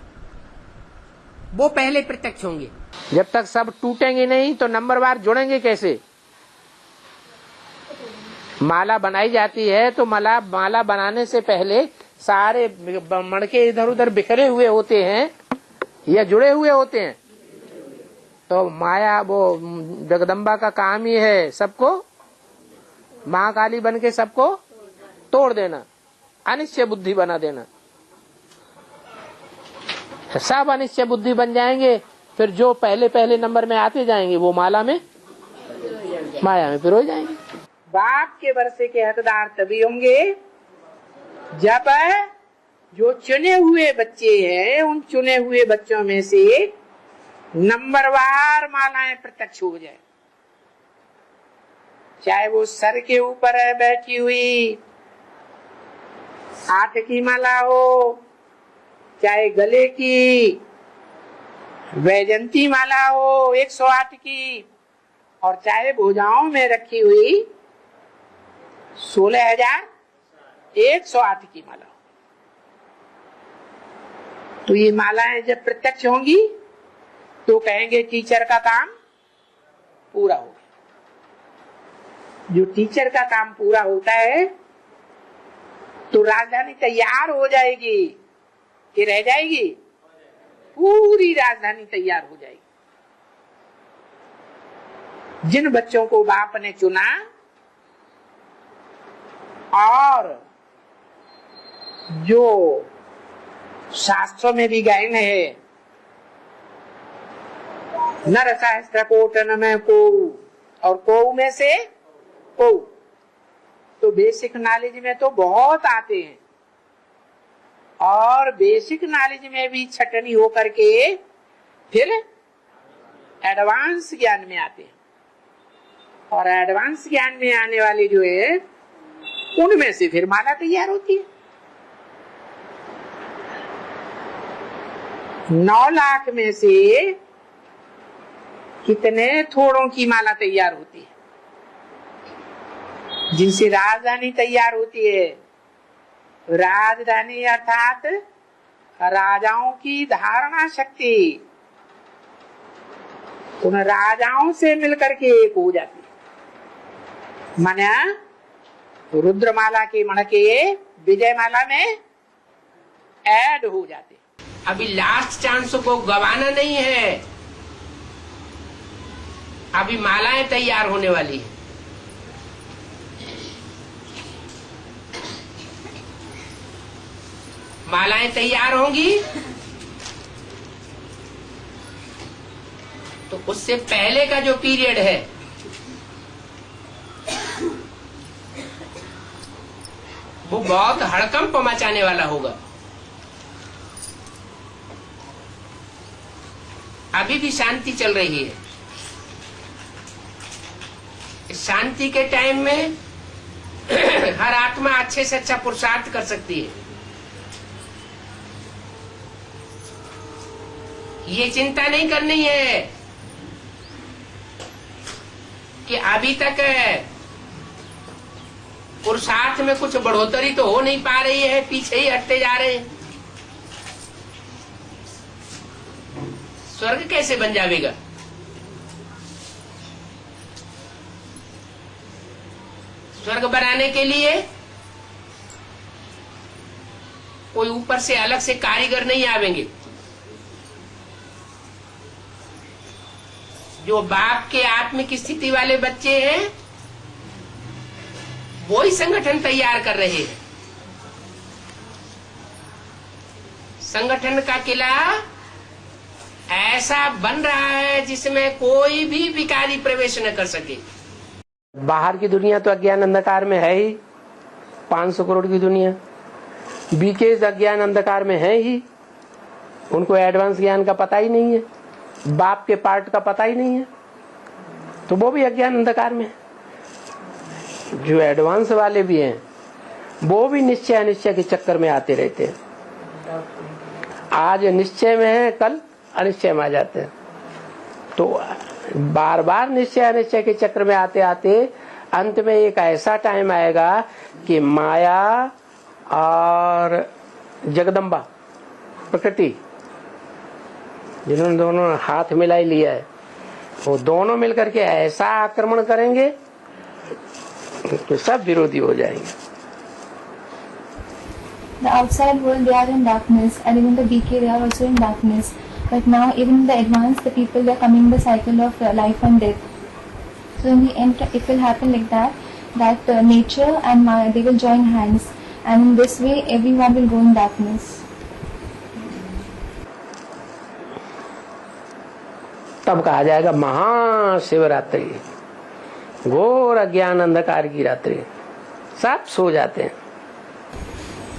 F: वो पहले प्रत्यक्ष होंगे।
B: जब तक सब टूटेंगे नहीं तो नंबरवार जुड़ेंगे कैसे? माला बनाई जाती है तो माला बनाने से पहले सारे मणके इधर उधर बिखरे हुए होते हैं या जुड़े हुए होते हैं। तो माया वो जगदम्बा का काम ही है सबको महाकाली बन के सबको तोड़ देना, अनिश्चय बुद्धि बना देना। सब अनिश्चय बुद्धि बन जाएंगे, फिर जो पहले नंबर में आते जाएंगे वो माया में पिरो जाएंगे। बाप के वर्षे के हकदार तभी होंगे जब जो चुने हुए बच्चे हैं उन चुने हुए बच्चों में से नंबरवार मालाएं प्रत्यक्ष हो जाए। चाहे वो सर के ऊपर है बैठी हुई 8 की माला हो, चाहे गले की वैजंती माला हो 108 की, और चाहे भुजाओं में रखी हुई 16,108 की माला हो। तो ये मालाएं जब प्रत्यक्ष होंगी तो कहेंगे टीचर का काम पूरा हो गया। जो टीचर का काम पूरा होता है तो राजधानी तैयार हो जाएगी कि रह जाएगी? पूरी राजधानी तैयार हो जाएगी। जिन बच्चों को बाप ने चुना और जो शास्त्रों में भी गायन है, नर सहस्त्र कोटन में को और को में से को, तो बेसिक नॉलेज में तो बहुत आते हैं और बेसिक नॉलेज में भी छटनी होकर के फिर एडवांस ज्ञान में आते हैं। और एडवांस ज्ञान में आने वाले जो है उनमें से फिर माला तैयार होती है। 9 लाख में से कितने थोड़ों की माला तैयार होती है जिनसे राजधानी तैयार होती है। राजधानी अर्थात राजाओं की धारणा शक्ति उन राजाओं से मिलकर के एक हो जाती है। माना रुद्रमाला के मणके विजयमाला में ऐड हो जाते। अभी लास्ट चांस को गवाना नहीं है, अभी मालाएं तैयार होने वाली है। मालाएं तैयार होंगी तो उससे पहले का जो पीरियड है वो बहुत हड़कंप मचाने वाला होगा। अभी भी शांति चल रही है। शांति के टाइम में हर आत्मा अच्छे से अच्छा पुरुषार्थ कर सकती है। ये चिंता नहीं करनी है कि अभी तक पुरुषार्थ में कुछ बढ़ोतरी तो हो नहीं पा रही है, पीछे ही हटते जा रहे हैं। स्वर्ग कैसे बन जाएगा? स्वर्ग बनाने के लिए कोई ऊपर से अलग से कारीगर नहीं आवेंगे। जो बाप के आत्मिक स्थिति वाले बच्चे हैं वो ही संगठन तैयार कर रहे हैं। संगठन का किला ऐसा बन रहा है जिसमें कोई भी भिखारी प्रवेश न कर सके। बाहर की दुनिया तो अज्ञान अंधकार में है ही, 500 करोड़ की दुनिया बीकेज अज्ञान अंधकार में है ही। उनको एडवांस ज्ञान का पता ही नहीं है, बाप के पार्ट का पता ही नहीं है, तो वो भी अज्ञान अंधकार में है। जो एडवांस वाले भी हैं वो भी निश्चय अनिश्चय के चक्कर में आते रहते हैं। आज निश्चय में है, कल अनिश्चय में आ जाते हैं। तो बार बार निश्चय अनिश्चय के चक्र में आते आते अंत में एक ऐसा टाइम आएगा कि माया और जगदम्बा प्रकृति, जिन्होंने दोनों हाथ मिला ही लिया है, वो दोनों मिलकर के ऐसा आक्रमण करेंगे तो सब विरोधी हो जाएंगे।
G: The outside world, they are in darkness, and even the decay, they are also in darkness. But now, even in the advanced, the people, they are coming in the cycle of life and death. So in the end, it will happen like that, that nature and Maya, they will join hands, and in this way, everyone will go in darkness.
B: तब कहा जाएगा महाशिवरात्रि, घोर अज्ञान अंधकार की रात्रि, सब सो जाते हैं।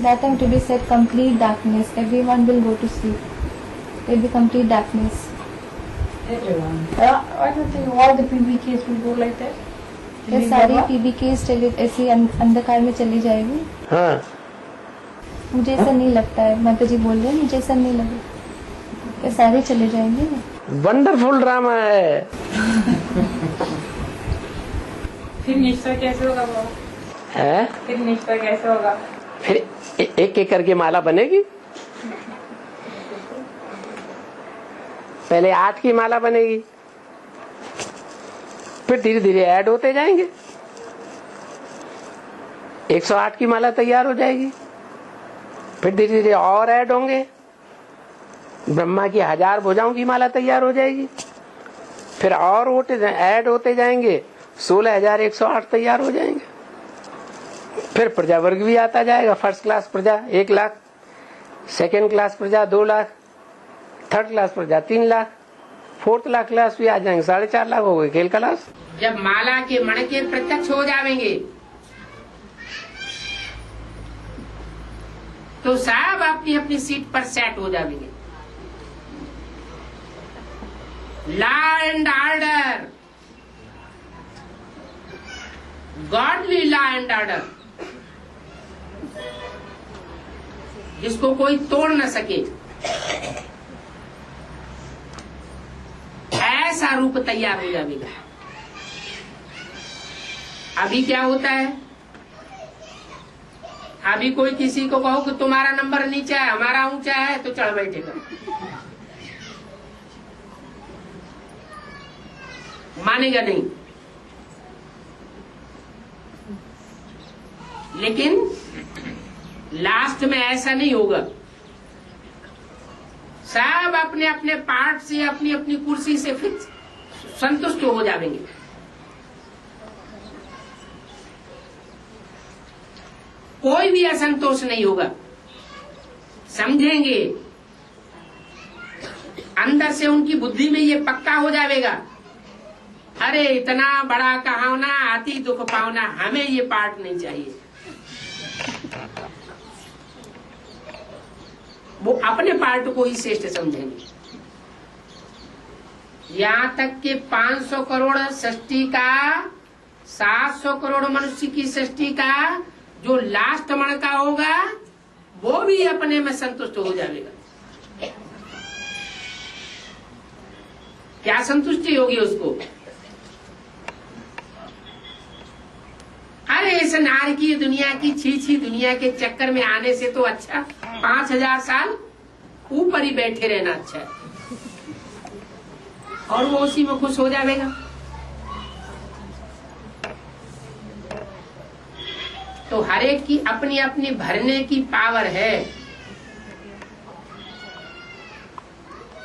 G: That time to be said complete darkness, everyone will go to sleep. There will be complete darkness.
H: Everyone. I don't think all the PBKs will go like that.
G: ये सारी PBKs चले ऐसे अंधकार में चली जाएगी।
B: हाँ,
G: मुझे ऐसा नहीं लगता है, माता जी बोल रहे हैं, मुझे ऐसा नहीं लगा, ये सारे चले जाएंगे।
B: वंडरफुल ड्रामा है।
H: फिर निष्ठा कैसे होगा बाबा?
B: है?
H: फिर निष्ठा कैसे होगा?
B: फिर एक एक करके माला बनेगी। पहले 8 की माला बनेगी, फिर धीरे धीरे ऐड होते जाएंगे। 108 की माला तैयार हो जाएगी, फिर धीरे धीरे और ऐड होंगे। ब्रह्मा की 1000 भुजाओं की माला तैयार हो जाएगी, फिर और ऐड होते जाएंगे, 16,108 तैयार हो जाएंगे। फिर प्रजा वर्ग भी आता जाएगा। फर्स्ट क्लास प्रजा 1 लाख, सेकेंड क्लास प्रजा 2 लाख, थर्ड क्लास प्रजा 3 लाख, फोर्थ क्लास भी आ जाएंगे, 4.5 लाख हो गए खेल क्लास।
F: जब माला के मणके प्रत्यक्ष हो जाएंगे तो सब अपनी अपनी सीट पर सेट हो जाएंगे। Law and order, godly law and order, जिसको कोई तोड़ न सके, ऐसा रूप तैयार हो जाएगा। अभी क्या होता है, अभी कोई किसी को कहो कि तुम्हारा नंबर नीचा है, हमारा ऊंचा है, तो चढ़ बैठेगा, मानेगा नहीं। लेकिन लास्ट में ऐसा नहीं होगा। सब अपने अपने पार्ट से, अपनी अपनी कुर्सी से फिक्स संतुष्ट हो जाएंगे। कोई भी असंतोष नहीं होगा। समझेंगे, अंदर से उनकी बुद्धि में ये पक्का हो जाएगा, अरे इतना बड़ा कहावना, आती दुख पावना, हमें ये पार्ट नहीं चाहिए। वो अपने पार्ट को ही श्रेष्ठ समझेंगे। यहाँ तक कि 500 करोड़ सृष्टि का, 700 करोड़ मनुष्य की सृष्टि का जो लास्ट मण का होगा, वो भी अपने में संतुष्ट हो जाएगा। क्या संतुष्टि होगी उसको? अरे इस नारकीय दुनिया की छी दुनिया के चक्कर में आने से तो अच्छा 5000 साल ऊपर ही बैठे रहना अच्छा है, और वो उसी में खुश हो जाएगा। तो हर एक की अपनी अपनी भरने की पावर है।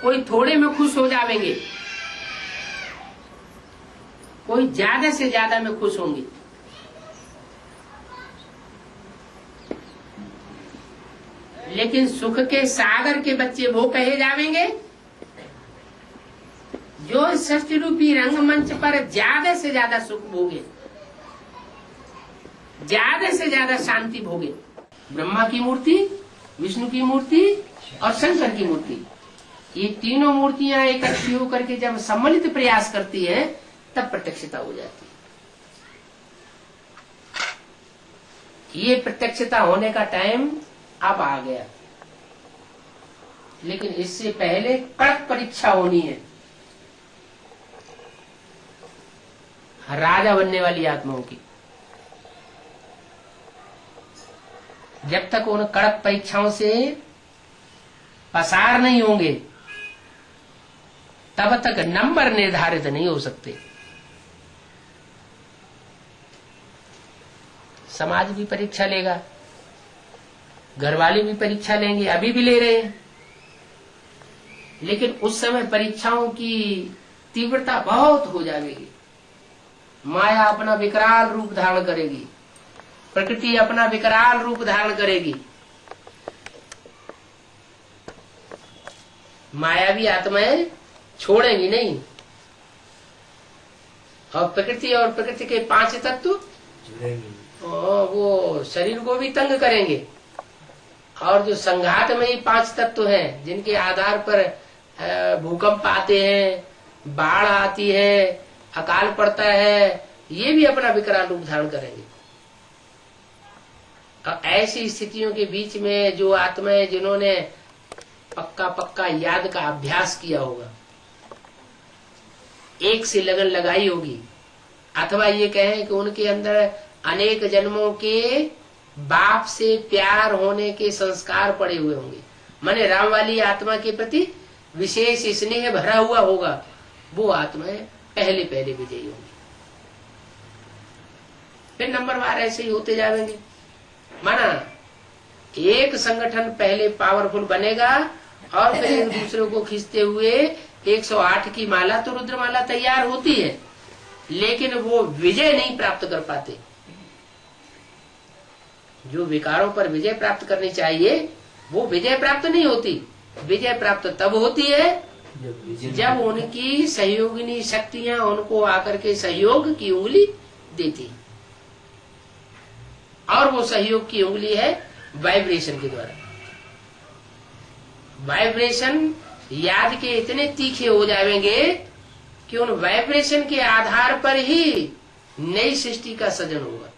F: कोई थोड़े में खुश हो जाएंगे, कोई ज्यादा से ज्यादा में खुश होंगे। लेकिन सुख के सागर के बच्चे वो कहे जावेंगे जो सृष्टि रूपी रंगमंच पर ज्यादा से ज्यादा सुख भोगे, ज्यादा से ज्यादा शांति भोगे। ब्रह्मा की मूर्ति, विष्णु की मूर्ति और शंकर की मूर्ति, ये तीनों मूर्तियां इकट्ठी होकर के जब सम्मिलित प्रयास करती है, तब प्रत्यक्षता हो जाती है।
B: ये प्रत्यक्षता होने का टाइम अब आ गया, लेकिन इससे पहले कड़क परीक्षा होनी है राजा बनने वाली आत्माओं की। जब तक उन कड़क परीक्षाओं से पसार नहीं होंगे तब तक नंबर निर्धारित नहीं हो सकते। समाज भी परीक्षा लेगा, घर वाले भी परीक्षा लेंगे, अभी भी ले रहे हैं, लेकिन उस समय परीक्षाओं की तीव्रता बहुत हो जाएगी। माया अपना विकराल रूप धारण करेगी, प्रकृति अपना विकराल रूप धारण करेगी। मायावी आत्माएं छोड़ेंगी नहीं, और प्रकृति और प्रकृति के 5 तत्व वो शरीर को भी तंग करेंगे। और जो संघात में ही 5 तत्व हैं, जिनके आधार पर भूकंप आते हैं, बाढ़ आती है, अकाल पड़ता है, ये भी अपना विकराल रूप धारण करेंगे। और ऐसी स्थितियों के बीच में जो आत्माएं जिन्होंने पक्का याद का अभ्यास किया होगा, एक से लगन लगाई होगी, अथवा ये कहें कि उनके अंदर अनेक जन्मों के बाप से प्यार होने के संस्कार पड़े हुए होंगे, माने राम वाली आत्मा के प्रति विशेष स्नेह भरा हुआ होगा, वो आत्माएं पहले विजयी होंगी। फिर नंबरवार ऐसे ही होते जाएंगे। माना एक संगठन पहले पावरफुल बनेगा और फिर एक दूसरे को खींचते हुए 108 की माला तो रुद्रमाला तैयार होती है, लेकिन वो विजय नहीं प्राप्त कर पाते। जो विकारों पर विजय प्राप्त करनी चाहिए वो विजय प्राप्त नहीं होती। विजय प्राप्त तब होती है जब उनकी सहयोगिनी शक्तियां उनको आकर के सहयोग की उंगली देती, और वो सहयोग की उंगली है वाइब्रेशन के द्वारा। वाइब्रेशन याद के इतने तीखे हो जाएंगे कि उन वाइब्रेशन के आधार पर ही नई सृष्टि का सृजन होगा।